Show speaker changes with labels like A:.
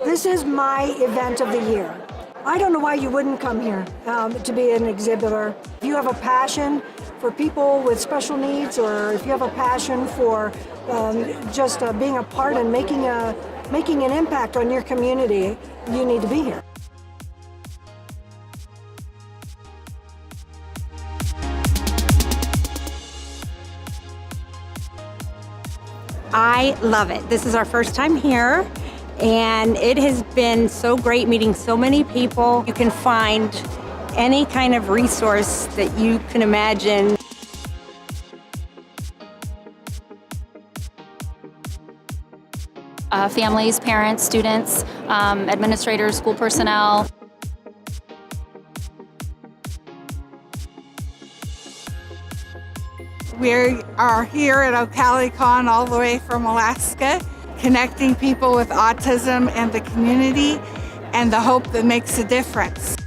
A: This is my event of the year. I don't know why you wouldn't come here to be an exhibitor. If you have a passion for people with special needs, or if you have a passion for just being a part and making an impact on your community, you need to be here.
B: I love it. This is our first time here, and it has been so great meeting so many people. You can find any kind of resource that you can imagine.
C: Families, parents, students, administrators, school personnel.
D: We are here at OCALICON all the way from Alaska, connecting people with autism and the community and the hope that makes a difference.